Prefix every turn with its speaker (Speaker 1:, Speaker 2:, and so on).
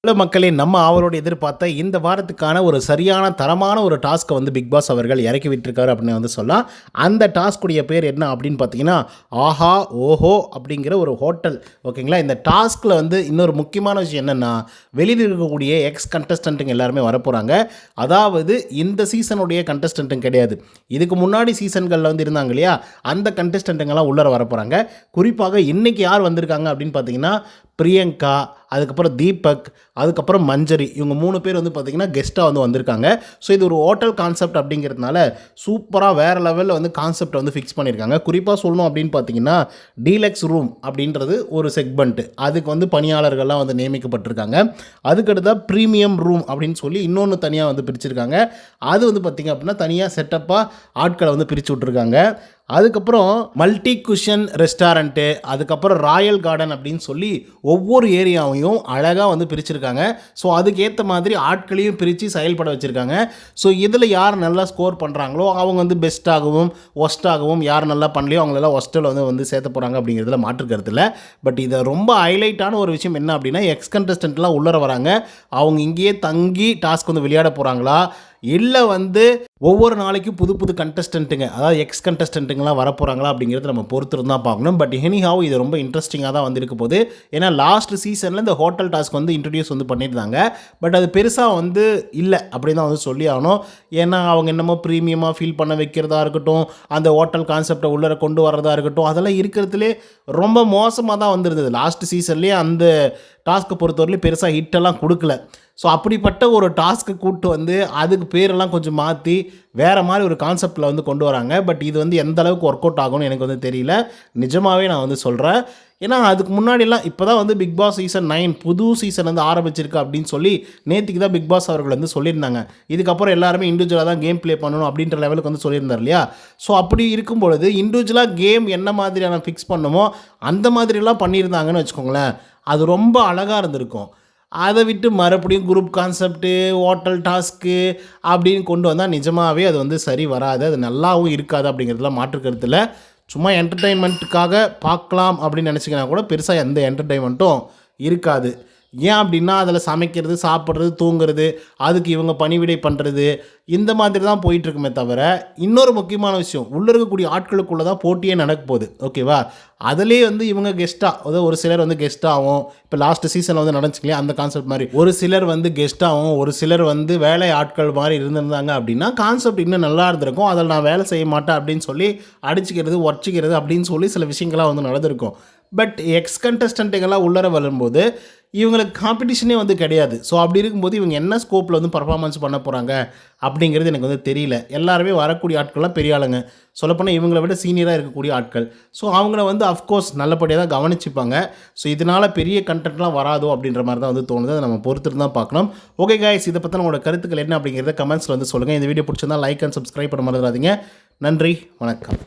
Speaker 1: Hello மக்களே, நம்ம அவரோட எதிர்பார்த்த இந்த வாரத்துக்கான ஒரு சரியான தரமான ஒரு டாஸ்க்கை வந்து பிக் பாஸ் அவர்கள் இறக்கி விட்டுருக்காரு அப்படின்னு வந்து சொல்லலாம். அந்த டாஸ்க்குடைய பேர் என்ன அப்படின்னு பார்த்தீங்கன்னா, ஆஹா ஓஹோ அப்படிங்கிற ஒரு ஹோட்டல். ஓகேங்களா? இந்த டாஸ்கில் வந்து இன்னொரு முக்கியமான விஷயம் என்னென்னா, வெளியில் இருக்கக்கூடிய எக்ஸ் கண்டஸ்டண்ட்டுங்க எல்லாருமே வரப்போகிறாங்க. அதாவது இந்த சீசனுடைய கண்டஸ்டண்ட்டுங்க கிடையாது, இதுக்கு முன்னாடி சீசன்களில் வந்து இருந்தாங்க இல்லையா, அந்த கண்டஸ்டண்ட்டுங்கெல்லாம் உள்ளர வரப்போகிறாங்க. குறிப்பாக இன்றைக்கி யார் வந்திருக்காங்க அப்படின்னு பார்த்தீங்கன்னா, பிரியங்கா, அதுக்கப்புறம் தீபக், அதுக்கப்புறம் மஞ்சரி, இவங்க 3 பேர் வந்து பார்த்திங்கன்னா கெஸ்ட்டாக வந்து வந்திருக்காங்க. ஸோ இது ஒரு ஹோட்டல் கான்செப்ட் அப்படிங்கிறதுனால சூப்பராக வேறு லெவலில் வந்து கான்செப்டை வந்து ஃபிக்ஸ் பண்ணியிருக்காங்க. குறிப்பாக சொல்லணும் அப்படின்னு பார்த்தீங்கன்னா, டீலக்ஸ் ரூம் அப்படின்றது ஒரு செக்மெண்ட்டு, அதுக்கு வந்து பணியாளர்கள்லாம் வந்து நியமிக்கப்பட்டிருக்காங்க. அதுக்கடுத்தா ப்ரீமியம் ரூம் அப்படின்னு சொல்லி இன்னொன்று தனியாக வந்து பிரிச்சுருக்காங்க. அது வந்து பார்த்திங்க அப்படின்னா தனியாக செட்டப்பாக ஆட்களை வந்து பிரித்து விட்ருக்காங்க. அதுக்கப்புறம் மல்டி குஷன் ரெஸ்டாரண்ட்டு, அதுக்கப்புறம் ராயல் கார்டன் அப்படின்னு சொல்லி ஒவ்வொரு ஏரியாவையும் அழகாக வந்து பிரிச்சுருக்காங்க. ஸோ அதுக்கேற்ற மாதிரி ஆட்களையும் பிரித்து செயல்பட வச்சுருக்காங்க. ஸோ இதில் யார் நல்லா ஸ்கோர் பண்ணுறாங்களோ அவங்க வந்து பெஸ்ட்டாகவும் ஒஸ்ட்டாகவும், யார் நல்லா பண்ணலையோ அவங்களெல்லாம் ஒஸ்ட்டில் வந்து சேர்த்த போகிறாங்க அப்படிங்கிறதுல மாற்றுக்கிறது இல்லை. பட் இதை ரொம்ப ஹைலைட்டான ஒரு விஷயம் என்ன அப்படின்னா, எக்ஸ் கண்டஸ்டன்ட்லாம் உள்ளர வராங்க. அவங்க இங்கேயே தங்கி டாஸ்க் வந்து விளையாட போகிறாங்களா, இல்லை வந்து ஒவ்வொரு நாளைக்கும் புது புது கண்டஸ்டண்ட்டுங்க, அதாவது எக்ஸ் கண்டஸ்டண்ட்டுங்கெலாம் வரப்போகிறாங்களா அப்படிங்கிறது நம்ம பொறுத்திருந்து தான் பார்க்கணும். பட் எனிஹாவ் இது ரொம்ப இன்ட்ரெஸ்டிங்காக தான் வந்து இருக்க போகுது. ஏன்னா லாஸ்ட் சீசனில் இந்த ஹோட்டல் டாஸ்க் வந்து இன்ட்ரடியூஸ் வந்து பண்ணியிருந்தாங்க. பட் அது பெருசாக வந்து இல்லை அப்படி தான் வந்து சொல்லி ஆகணும். ஏன்னா அவங்க என்னமோ ப்ரீமியமாக ஃபீல் பண்ண வைக்கிறதா இருக்கட்டும், அந்த ஹோட்டல் கான்செப்டை உள்ளே கொண்டு வரதா இருக்கட்டும், அதெல்லாம் இருக்கிறதுலே ரொம்ப மோசமாக தான் வந்துருந்தது. லாஸ்ட் சீசன்லேயே அந்த டாஸ்க்கை பொறுத்தவரையிலும் பெருசாக ஹிட்டெல்லாம் கொடுக்கல. ஸோ அப்படிப்பட்ட ஒரு டாஸ்க்கு கூப்பிட்டு வந்து அதுக்கு பேரெல்லாம் கொஞ்சம் மாற்றி வேறு மாதிரி ஒரு கான்செப்டில் வந்து கொண்டு வராங்க. பட் இது வந்து எந்த அளவுக்கு ஒர்க் அவுட் ஆகும்னு எனக்கு வந்து தெரியல, நிஜமாகவே நான் வந்து சொல்கிறேன். ஏன்னா அதுக்கு முன்னாடிலாம் இப்போ தான் வந்து பிக் பாஸ் சீசன் 9 புது சீசன் வந்து ஆரம்பிச்சிருக்கு அப்படின்னு சொல்லி நேற்றுக்கு தான் பிக் பாஸ் அவர்கள் வந்து சொல்லியிருந்தாங்க. இதுக்கப்புறம் எல்லாருமே இண்டிவிஜுவலாக தான் கேம் ப்ளே பண்ணணும் அப்படின்ற லெவலுக்கு வந்து சொல்லியிருந்தார் இல்லையா. ஸோ அப்படி இருக்கும் பொழுது இண்டிவிஜுவலாக கேம் என்ன மாதிரியான ஃபிக்ஸ் பண்ணுமோ அந்த மாதிரிலாம் பண்ணியிருந்தாங்கன்னு வச்சுக்கோங்களேன், அது ரொம்ப அழகாக இருந்திருக்கும். அதை விட்டு மறுபடியும் குரூப் கான்செப்ட்டு, ஹோட்டல் டாஸ்க்கு அப்படின்னு கொண்டு வந்தால் நிஜமாகவே அது வந்து சரி வராது, அது நல்லாவும் இருக்காது அப்படிங்கிறதுலாம் மாற்றுக்கருத்தில். சும்மா என்டர்டெயின்மெண்ட்டுக்காக பார்க்கலாம் அப்படின்னு நினச்சிக்கினா கூட பெருசாக எந்த என்டர்டெயின்மெண்ட்டும் இருக்காது. ஏன் அப்படின்னா அதில் சமைக்கிறது, சாப்பிட்றது, தூங்குறது, அதுக்கு இவங்க பணிவிடை பண்ணுறது, இந்த மாதிரி தான் போயிட்டுருக்குமே தவிர, இன்னொரு முக்கியமான விஷயம், உள்ளே இருக்கக்கூடிய ஆட்களுக்குள்ளே தான் போட்டியே நடக்க போகுது. ஓகேவா? அதிலே வந்து இவங்க கெஸ்ட்டாக, அதாவது ஒரு சிலர் வந்து கெஸ்ட்டாகவும், இப்போ லாஸ்ட் சீசனில் வந்து நடந்துச்சுங்களே அந்த கான்செப்ட் மாதிரி ஒரு சிலர் வந்து கெஸ்ட்டாகவும், ஒரு சிலர் வந்து வேலை ஆட்கள் மாதிரி இருந்திருந்தாங்க அப்படின்னா கான்செப்ட் இன்னும் நல்லா இருந்திருக்கும். அதில் நான் வேலை செய்ய மாட்டேன் அப்படின்னு சொல்லி அடிச்சுக்கிறது, உடச்சிக்கிறது அப்படின்னு சொல்லி சில விஷயங்கள்லாம் வந்து நடந்திருக்கும். பட் எக்ஸ் கண்டஸ்டண்ட்டுங்கெல்லாம் உள்ளர வரும்போது இவங்களுக்கு காம்படிஷனே வந்து கிடையாது. ஸோ அப்படி இருக்கும்போது இவங்க என்ன ஸ்கோப்பில் வந்து பர்ஃபார்மன்ஸ் பண்ண போகிறாங்க அப்படிங்கிறது எனக்கு வந்து தெரியல. எல்லாருமே வரக்கூடிய ஆட்கள்லாம் பெரிய ஆளுங்க, சொல்லப்போனால் இவங்களை விட சீனியராக இருக்கக்கூடிய ஆட்கள். ஸோ அவங்கள வந்து அஃப்கோர்ஸ் நல்லபடியாக தான் கவனிச்சுப்பாங்க. ஸோ இதனால் பெரிய கண்டென்ட்லாம் வராதோ அப்படின்ற மாதிரி தான் வந்து தோணுது. அதை நம்ம பொறுத்துட்டு தான் பார்க்கணும். ஓகே கைஸ், இதை பற்றி உங்களோட கருத்துக்கள் என்ன அப்படிங்கிறத கமெண்ட்ஸில் வந்து சொல்லுங்கள். இந்த வீடியோ பிடிச்சிருந்தால் லைக் அண்ட் சப்ஸ்கிரைப் பண்ண மறந்துடாதீங்க. நன்றி, வணக்கம்.